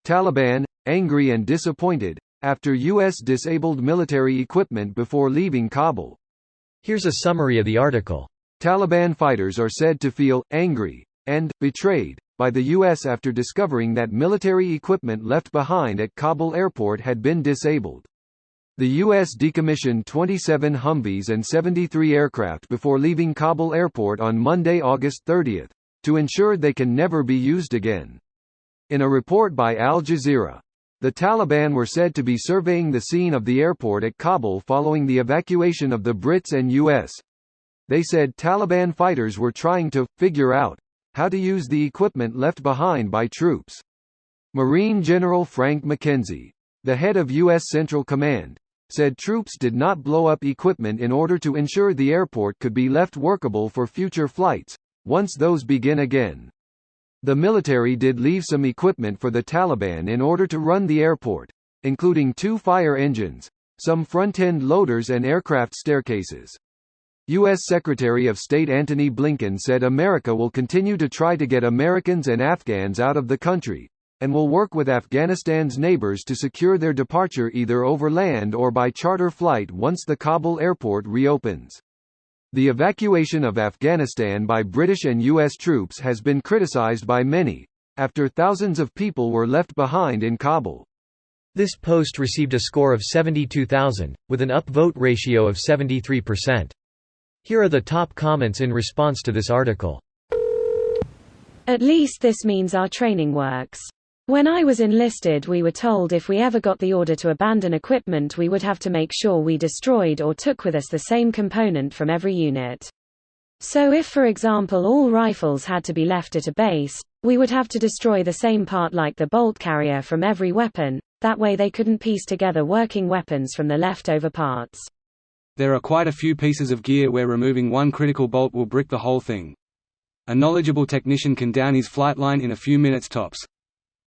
Taliban, angry and disappointed, after U.S. disabled military equipment before leaving Kabul. Here's a summary of the article. Taliban fighters are said to feel angry and betrayed by the U.S. after discovering that military equipment left behind at Kabul airport had been disabled. The U.S. decommissioned 27 Humvees and 73 aircraft before leaving Kabul airport on Monday, August 30, to ensure they can never be used again. In a report by Al Jazeera, the Taliban were said to be surveying the scene of the airport at Kabul following the evacuation of the Brits and U.S. They said Taliban fighters were trying to figure out how to use the equipment left behind by troops. Marine General Frank McKenzie, the head of U.S. Central Command, said troops did not blow up equipment in order to ensure the airport could be left workable for future flights, once those begin again. The military did leave some equipment for the Taliban in order to run the airport, including 2 fire engines, some front-end loaders and aircraft staircases. U.S. Secretary of State Antony Blinken said America will continue to try to get Americans and Afghans out of the country, and will work with Afghanistan's neighbors to secure their departure either over land or by charter flight once the Kabul airport reopens. The evacuation of Afghanistan by British and U.S. troops has been criticized by many, after thousands of people were left behind in Kabul. This post received a score of 72,000, with an upvote ratio of 73%. Here are the top comments in response to this article. At least this means our training works. When I was enlisted, we were told if we ever got the order to abandon equipment, we would have to make sure we destroyed or took with us the same component from every unit. So if, for example, all rifles had to be left at a base, we would have to destroy the same part like the bolt carrier from every weapon, that way they couldn't piece together working weapons from the leftover parts. There are quite a few pieces of gear where removing one critical bolt will brick the whole thing. A knowledgeable technician can down his flight line in a few minutes tops.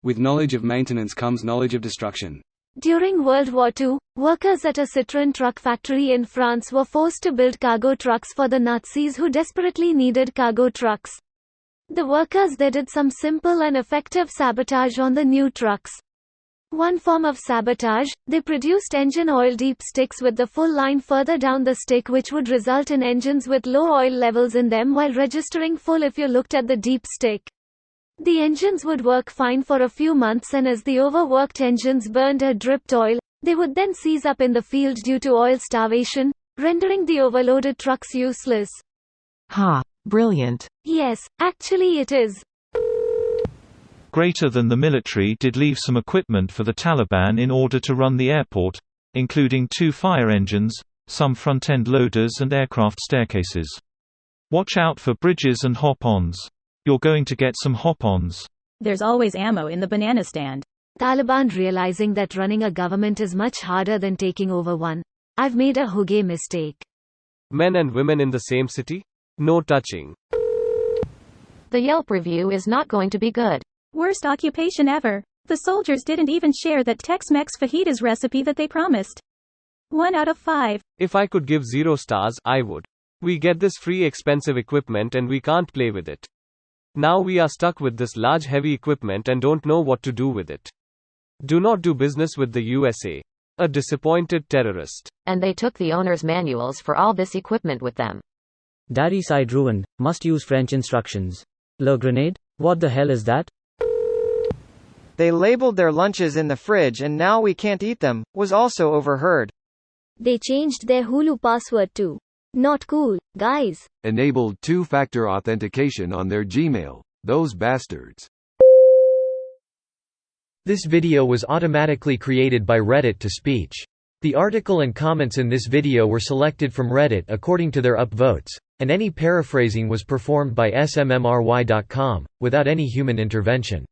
With knowledge of maintenance comes knowledge of destruction. During World War II, workers at a Citroën truck factory in France were forced to build cargo trucks for the Nazis who desperately needed cargo trucks. The workers then did some simple and effective sabotage on the new trucks. One form of sabotage, they produced engine oil deep sticks with the full line further down the stick, which would result in engines with low oil levels in them while registering full if you looked at the deep stick. The engines would work fine for a few months, and as the overworked engines burned or dripped oil, they would then seize up in the field due to oil starvation, rendering the overloaded trucks useless. Ha! Brilliant. Yes, actually it is. Greater than the military did leave some equipment for the Taliban in order to run the airport, including 2 fire engines, some front-end loaders and aircraft staircases. Watch out for bridges and hop-ons. You're going to get some hop-ons. There's always ammo in the banana stand. Taliban realizing that running a government is much harder than taking over one. I've made a huge mistake. Men and women in the same city? No touching. The Yelp review is not going to be good. Worst occupation ever. The soldiers didn't even share that Tex-Mex fajitas recipe that they promised. 1 out of 5. If I could give 0 stars, I would. We get this free expensive equipment and we can't play with it. Now we are stuck with this large heavy equipment and don't know what to do with it. Do not do business with the USA. A disappointed terrorist. And they took the owner's manuals for all this equipment with them. Daddy side ruined, must use French instructions. Le grenade? What the hell is that? They labeled their lunches in the fridge and now we can't eat them, was also overheard. They changed their Hulu password too. Not cool, guys. Enabled 2-factor authentication on their Gmail, those bastards. This video was automatically created by Reddit to speech. The article and comments in this video were selected from Reddit according to their upvotes, and any paraphrasing was performed by smmry.com, without any human intervention.